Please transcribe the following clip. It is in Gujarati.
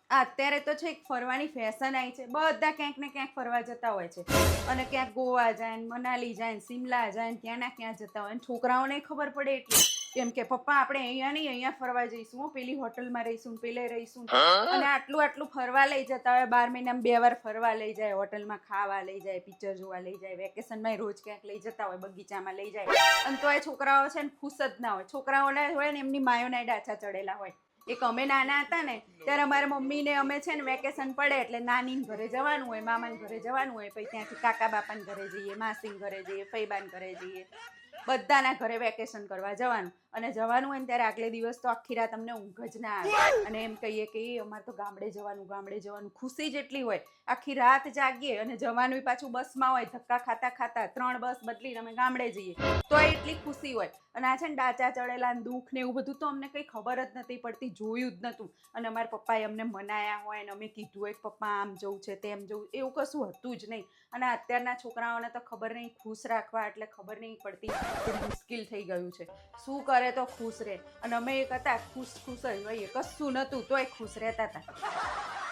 અત્યારે તો છે એક ફરવાની ફેશન આવી છે, બધા ક્યાંક ને ક્યાંક ફરવા જતા હોય છે, અને ક્યાંક ગોવા જાય ને મનાલી જાય ને સિમલા જાય ને ક્યાં ના ક્યાં જતા હોય, છોકરાઓને ખબર પડે એટલી કેમ કે પપ્પા આપણે અહીંયા નહીં અહીંયા ફરવા જઈશું, પેલી હોટલમાં રહીશું, પેલે રહીશું, અને આટલું આટલું ફરવા લઈ જતા હોય, 12 મહિનામાં 2 વાર ફરવા લઈ જાય, હોટલમાં ખાવા લઈ જાય, પિક્ચર જોવા લઈ જાય, વેકેશનમાં રોજ ક્યાંક લઈ જતા હોય, બગીચામાં લઈ જાય, અને તો એ છોકરાઓ છે ને ખુશ જ ના હોય. છોકરાઓને હોય ને એમની માયોના ડાચા ચડેલા હોય. એક અમે નાના હતા ને ત્યારે અમારા મમ્મીને અમે છે ને વેકેશન પડે એટલે નાનીને ઘરે જવાનું હોય, મામાને ઘરે જવાનું હોય, પછી ત્યાંથી કાકા બાપાને ઘરે જઈએ, માસીને ઘરે જઈએ, ફઈબાને ઘરે જઈએ, બધાના ઘરે વેકેશન કરવા જવાનું. અને જવાનું હોય ને ત્યારે આગલે દિવસ તો આખી રાત અમને ઊંઘ જ ના આવે, અને એમ કહીએ કે અમારે તો ગામડે જવાનું, ખુશી જ એટલી હોય, આખી રાત જાગીએ, અને જવાનું પાછું બસમાં હોય, ધક્કા ખાતા ખાતા 3 બસ બદલીને અમે ગામડે જઈએ, તો એટલી ખુશી હોય. અને આ છે ને ડાચા ચડેલા દુઃખ ને એવું બધું તો અમને કંઈ ખબર જ નથી પડતી, જોયું જ નહોતું. અને અમારા પપ્પાએ અમને મનાયા હોય ને અમે કીધું હોય કે પપ્પા આમ જવું છે તેમ જવું, એવું કશું હતું જ નહીં. અને અત્યારના છોકરાઓને તો ખબર નહીં, ખુશ રાખવા એટલે ખબર નહીં પડતી કે મુશ્કેલ થઈ ગયું છે. શું કરે તો ખુશ રહે, અને અમે એક હતા ખુશ જ હોઈએ, કશું નહોતું તોય ખુશ રહેતા હતા.